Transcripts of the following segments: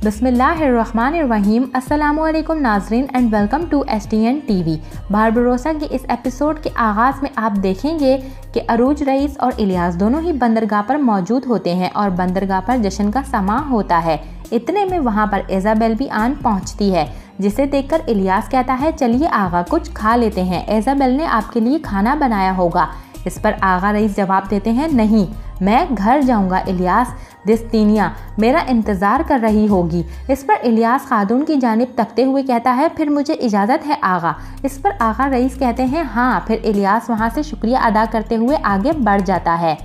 बिस्मिल्लाहिर्रहमानिर्रहीम। अस्सलामुअलैकुम नाज़रीन and welcome to STN TV। Barbarossa के इस एपिसोड के आगाज़ में आप देखेंगे कि अरूज रईस और इलियास दोनों ही बंदरगाह पर मौजूद होते हैं और बंदरगाह पर जश्न का समा होता है। इतने में वहाँ पर इज़ाबेल भी आन पहुँचती है, जिसे देखकर इलियास कहता है चलिए आगा कुछ खा लेते हैं, इज़ाबेल ने आपके लिए खाना बनाया होगा। इस पर आगा रईस जवाब देते हैं नहीं, मैं घर जाऊंगा इलियास, दिस्तीनिया मेरा इंतज़ार कर रही होगी। इस पर इलियास खातून की जानिब तकते हुए कहता है फिर मुझे इजाज़त है आगा। इस पर आगा रईस कहते हैं हाँ। फिर इलियास वहाँ से शुक्रिया अदा करते हुए आगे बढ़ जाता है।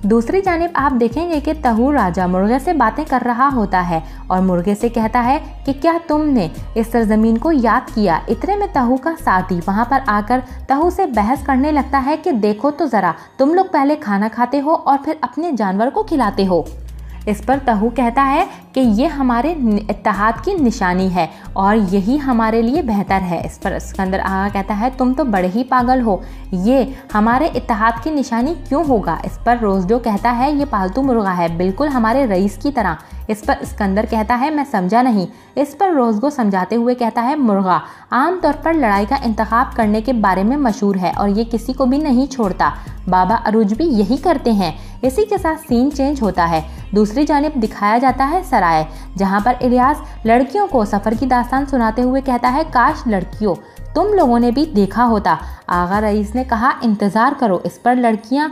दूसरी जानिब आप देखेंगे कि तहूर राजा मुर्गे से बातें कर रहा होता है और मुर्गे से कहता है कि क्या तुमने इस सरजमीन को याद किया। इतने में तहू का साथी वहां पर आकर तहू से बहस करने लगता है कि देखो तो ज़रा, तुम लोग पहले खाना खाते हो और फिर अपने जानवर को खिलाते हो। इस पर तहू कहता है कि ये हमारे इत्तेहाद की निशानी है और यही हमारे लिए बेहतर है। इस पर सिकंदर आगा कहता है तुम तो बड़े ही पागल हो, ये हमारे इत्तेहाद की निशानी क्यों होगा। इस पर रोज़डो कहता है ये पालतू मुर्गा है, बिल्कुल हमारे रईस की तरह। इस पर सिकंदर कहता है मैं समझा नहीं। इस पर रोज़गो समझाते हुए कहता है मुर्गा आमतौर पर लड़ाई का इंतखाब करने के बारे में मशहूर है और ये किसी को भी नहीं छोड़ता। बाबा अरूज भी यही करते हैं। इसी के साथ सीन चेंज होता है। दूसरी जानिब दिखाया जाता है सराय, जहां पर इलियास लड़कियों को सफ़र की दास्तान सुनाते हुए कहता है काश लड़कियों तुम लोगों ने भी देखा होता। आगा रईस ने कहा इंतज़ार करो। इस पर लड़कियां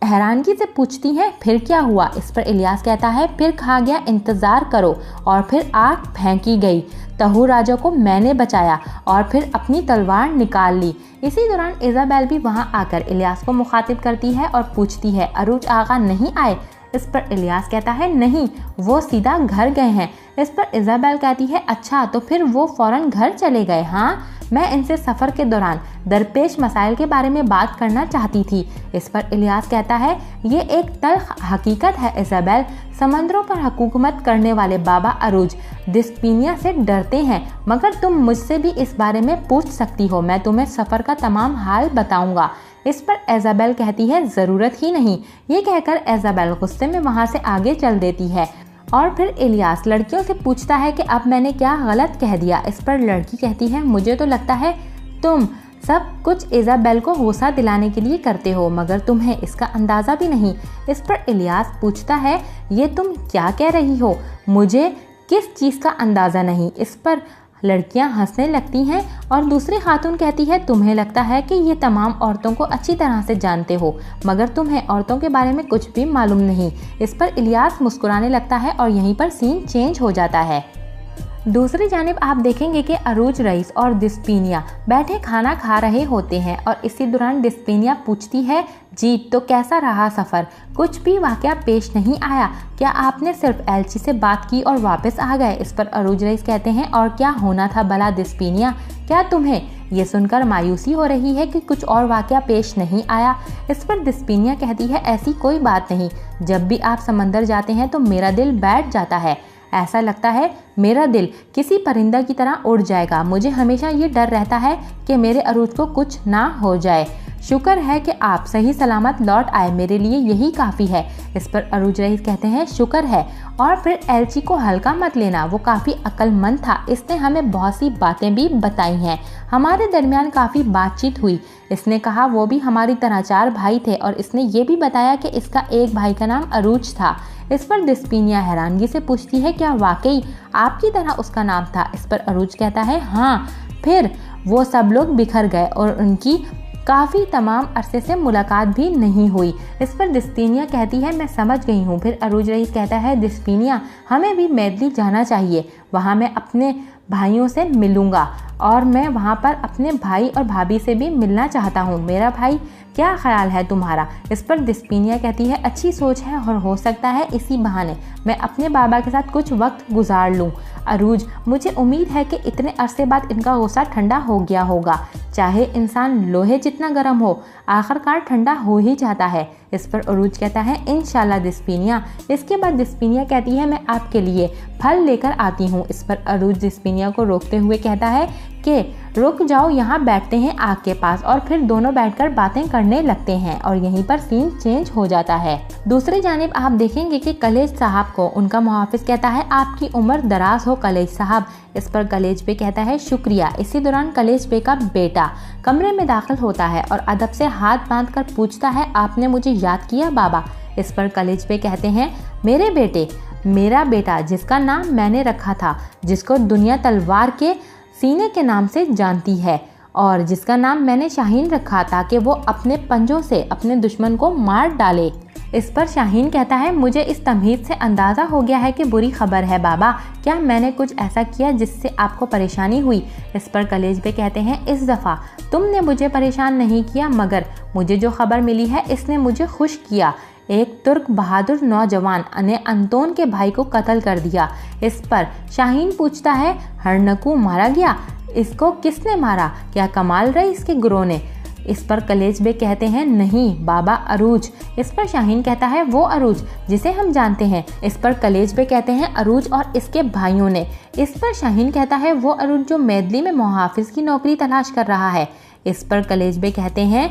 हैरानगी से पूछती हैं फिर क्या हुआ। इस पर इलियास कहता है फिर कहा गया इंतज़ार करो और फिर आग फेंकी गई। तहू राजा को मैंने बचाया और फिर अपनी तलवार निकाल ली। इसी दौरान इज़ाबेल भी वहां आकर इलियास को मुखातिब करती है और पूछती है अरूज आगा नहीं आए। इस पर इलियास कहता है नहीं, वो सीधा घर गए हैं। इस पर इज़ाबेल कहती है अच्छा तो फिर वो फ़ौरन घर चले गए। हाँ, मैं इनसे सफ़र के दौरान दरपेश मसाइल के बारे में बात करना चाहती थी। इस पर इलियास कहता है ये एक तल्ख हकीकत है इज़ाबेल, समंदरों पर हुकूमत करने वाले बाबा अरूज दिस्पीनिया से डरते हैं, मगर तुम मुझसे भी इस बारे में पूछ सकती हो, मैं तुम्हें सफ़र का तमाम हाल बताऊंगा। इस पर इज़ाबेल कहती है ज़रूरत ही नहीं। ये कहकर इज़ाबेल गुस्से में वहाँ से आगे चल देती है और फिर इलियास लड़कियों से पूछता है कि अब मैंने क्या गलत कह दिया। इस पर लड़की कहती है मुझे तो लगता है तुम सब कुछ इज़ाबेल को गुस्सा दिलाने के लिए करते हो, मगर तुम्हें इसका अंदाज़ा भी नहीं। इस पर इलियास पूछता है ये तुम क्या कह रही हो, मुझे किस चीज़ का अंदाज़ा नहीं। इस पर लड़कियां हंसने लगती हैं और दूसरी खातून कहती है तुम्हें लगता है कि ये तमाम औरतों को अच्छी तरह से जानते हो, मगर तुम्हें औरतों के बारे में कुछ भी मालूम नहीं। इस पर इलियास मुस्कुराने लगता है और यहीं पर सीन चेंज हो जाता है। दूसरी जानिब आप देखेंगे कि अरूज रईस और दिस्पीनिया बैठे खाना खा रहे होते हैं और इसी दौरान दिस्पीनिया पूछती है जी तो कैसा रहा सफ़र, कुछ भी वाक़या पेश नहीं आया, क्या आपने सिर्फ एलची से बात की और वापस आ गए। इस पर अरूज रईस कहते हैं और क्या होना था भला दिस्पीनिया, क्या तुम्हें ये सुनकर मायूसी हो रही है कि कुछ और वाक़या पेश नहीं आया। इस पर दिस्पीनिया कहती है ऐसी कोई बात नहीं, जब भी आप समंदर जाते हैं तो मेरा दिल बैठ जाता है, ऐसा लगता है मेरा दिल किसी परिंदा की तरह उड़ जाएगा। मुझे हमेशा ये डर रहता है कि मेरे अरूज को कुछ ना हो जाए। शुक्र है कि आप सही सलामत लौट आए, मेरे लिए यही काफ़ी है। इस पर अरूज रईस कहते हैं शुक्र है और फिर एलची को हल्का मत लेना, वो काफ़ी अक्लमंद था, इसने हमें बहुत सी बातें भी बताई हैं, हमारे दरमियान काफ़ी बातचीत हुई। इसने कहा वो भी हमारी तरह 4 भाई थे और इसने ये भी बताया कि इसका एक भाई का नाम अरूज था। इस पर दिस्पीनिया हैरानगी से पूछती है क्या वाकई आपकी तरह उसका नाम था। इस पर अरूज कहता है हाँ, फिर वो सब लोग बिखर गए और उनकी काफ़ी तमाम अरसे से मुलाकात भी नहीं हुई। इस पर दिस्पीनिया कहती है मैं समझ गई हूँ। फिर अरूज रईस कहता है दिस्पीनिया हमें भी मेडली जाना चाहिए, वहाँ मैं अपने भाइयों से मिलूँगा और मैं वहाँ पर अपने भाई और भाभी से भी मिलना चाहता हूँ, मेरा भाई क्या ख्याल है तुम्हारा। इस पर दिस्पीनिया कहती है अच्छी सोच है और हो सकता है इसी बहाने मैं अपने बाबा के साथ कुछ वक्त गुजार लूँ। अरूज मुझे उम्मीद है कि इतने अरसे बाद इनका गुस्सा ठंडा हो गया होगा, चाहे इंसान लोहे जितना गर्म हो आखिरकार ठंडा हो ही जाता है। इस पर अरूज कहता है इंशाल्लाह दिस्पीनिया। इसके बाद दिस्पीनिया कहती है मैं आपके लिए फल लेकर आती हूँ। इस पर अरूज दिस्पीनिया को रोकते हुए कहता है कि रुक जाओ, यहाँ बैठते हैं आग के पास। और फिर दोनों बैठकर बातें करने लगते हैं और यहीं पर सीन चेंज हो जाता है। दूसरी जानिब आप देखेंगे कि कलेज साहब को उनका मुहाफिज कहता है आपकी उम्र दराज हो कलेज साहब। इस पर कलेज पे कहता है शुक्रिया। इसी दौरान कलेज पे का बेटा कमरे में दाखिल होता है और अदब से हाथ बांधकर पूछता है आपने मुझे याद किया बाबा। इस पर कलेज पे कहते हैं मेरे बेटे, मेरा बेटा जिसका नाम मैंने रखा था, जिसको दुनिया तलवार के सीने के नाम से जानती है और जिसका नाम मैंने शाहीन रखा था कि वो अपने पंजों से अपने दुश्मन को मार डाले। इस पर शाहीन कहता है मुझे इस तमहीद से अंदाज़ा हो गया है कि बुरी खबर है बाबा, क्या मैंने कुछ ऐसा किया जिससे आपको परेशानी हुई। इस पर कलेज पे कहते हैं इस दफ़ा तुमने मुझे परेशान नहीं किया, मगर मुझे जो खबर मिली है इसने मुझे खुश किया। एक तुर्क बहादुर नौजवान ने अंतोन के भाई को कत्ल कर दिया। इस पर शाहीन पूछता है हरनकू मारा गया, इसको किसने मारा, क्या कमाल रईस के गुरों ने। इस पर कलेज बे कहते हैं नहीं बाबा, अरूज। इस पर शाहीन कहता है वो अरूज जिसे हम जानते हैं। इस पर कलेज बे कहते हैं अरूज और इसके भाइयों ने। इस पर शाहीन कहता है वो अरूज जो मेदली में मुहाफिज की नौकरी तलाश कर रहा है। इस पर कलेज बे कहते हैं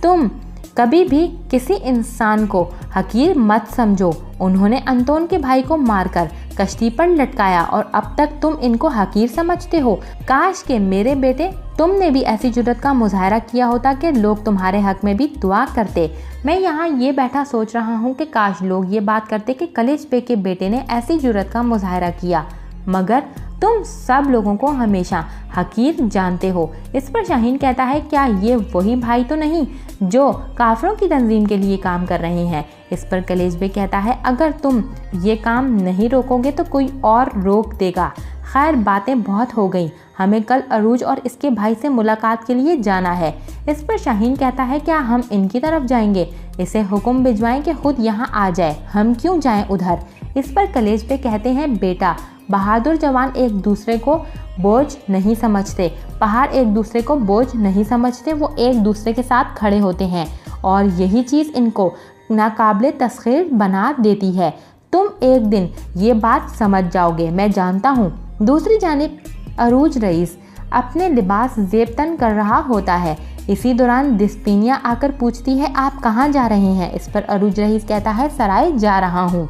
तुम कभी भी किसी इंसान को हकीर मत समझो, उन्होंने अंतोन के भाई को मारकर कश्ती पर लटकाया और अब तक तुम इनको हकीर समझते हो। काश के मेरे बेटे तुमने भी ऐसी जुर्रत का मुजाहरा किया होता कि लोग तुम्हारे हक में भी दुआ करते। मैं यहाँ ये बैठा सोच रहा हूँ कि काश लोग ये बात करते कि कलेज बे के बेटे ने ऐसी जुर्रत का मुजाहरा किया, मगर तुम सब लोगों को हमेशा हकीर जानते हो। इस पर शाहीन कहता है क्या ये वही भाई तो नहीं जो काफरों की तंजीम के लिए काम कर रहे हैं। इस पर कलेज बे कहता है अगर तुम ये काम नहीं रोकोगे तो कोई और रोक देगा। खैर बातें बहुत हो गई, हमें कल अरूज और इसके भाई से मुलाकात के लिए जाना है। इस पर शाहीन कहता है क्या हम इनकी तरफ जाएंगे, इसे हुक्म भिजवाएं कि खुद यहाँ आ जाए, हम क्यों जाएं उधर। इस पर कलेज पे कहते हैं बेटा बहादुर जवान एक दूसरे को बोझ नहीं समझते, पहाड़ एक दूसरे को बोझ नहीं समझते, वो एक दूसरे के साथ खड़े होते हैं और यही चीज़ इनको नाकाबिले तस्खीर बना देती है। तुम एक दिन ये बात समझ जाओगे, मैं जानता हूँ। दूसरी जानिब अरूज रईस अपने लिबास जेबतन कर रहा होता है। इसी दौरान दिस्पिनिया आकर पूछती है आप कहाँ जा रहे हैं। इस पर अरूज रईस कहता है सराय जा रहा हूँ।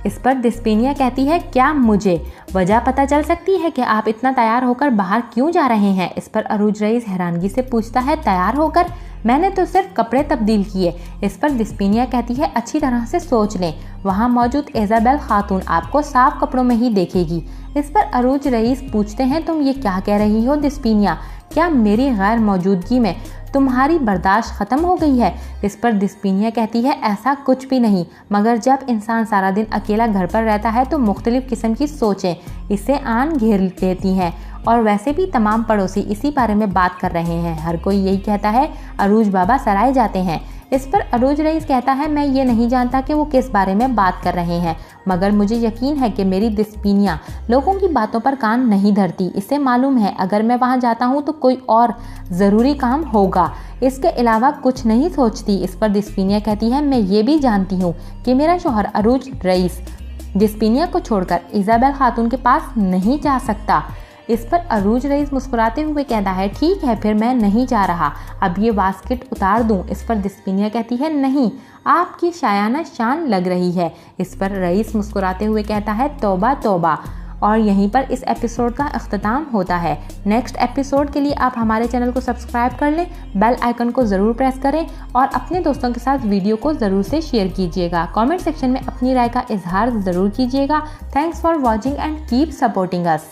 इस पर दिस्पिनिया कहती है क्या मुझे वजह पता चल सकती है कि आप इतना तैयार होकर बाहर क्यों जा रहे हैं। इस पर अरूज रईस हैरानगी से पूछता है तैयार होकर, मैंने तो सिर्फ कपड़े तब्दील किए। इस पर दिस्पिनिया कहती है अच्छी तरह से सोच लें, वहाँ मौजूद इजाबेल खातून आपको साफ कपड़ों में ही देखेगी। इस पर अरूज रईस पूछते हैं तुम ये क्या कह रही हो दिस्पिनिया, क्या मेरी गैर मौजूदगी में तुम्हारी बर्दाश्त ख़त्म हो गई है। इस पर दिस्पिनिया कहती है ऐसा कुछ भी नहीं, मगर जब इंसान सारा दिन अकेला घर पर रहता है तो मुख्तलिफ़ किस्म की सोचें इसे आन घेर लेती हैं और वैसे भी तमाम पड़ोसी इसी बारे में बात कर रहे हैं। हर कोई यही कहता है अरूज बाबा सराय जाते हैं। इस पर अरूज रईस कहता है मैं ये नहीं जानता कि वो किस बारे में बात कर रहे हैं, मगर मुझे यकीन है कि मेरी दिस्पिनिया लोगों की बातों पर कान नहीं धरती। इसे मालूम है अगर मैं वहाँ जाता हूँ तो कोई और ज़रूरी काम होगा, इसके अलावा कुछ नहीं सोचती। इस पर दिस्पिनिया कहती है मैं ये भी जानती हूँ कि मेरा शौहर अरूज रईस दिस्पिनिया को छोड़कर इजाबेल खातून के पास नहीं जा सकता। इस पर अरूज रईस मुस्कुराते हुए कहता है ठीक है फिर मैं नहीं जा रहा, अब ये बास्केट उतार दूं। इस पर दिस्पिनिया कहती है नहीं, आपकी शायाना शान लग रही है। इस पर रईस मुस्कुराते हुए कहता है तौबा तौबा। और यहीं पर इस एपिसोड का अख्ताम होता है। नेक्स्ट एपिसोड के लिए आप हमारे चैनल को सब्सक्राइब कर लें, बेल आइकन को ज़रूर प्रेस करें और अपने दोस्तों के साथ वीडियो को ज़रूर से शेयर कीजिएगा। कमेंट सेक्शन में अपनी राय का इजहार ज़रूर कीजिएगा। Thanks for watching and keep supporting us.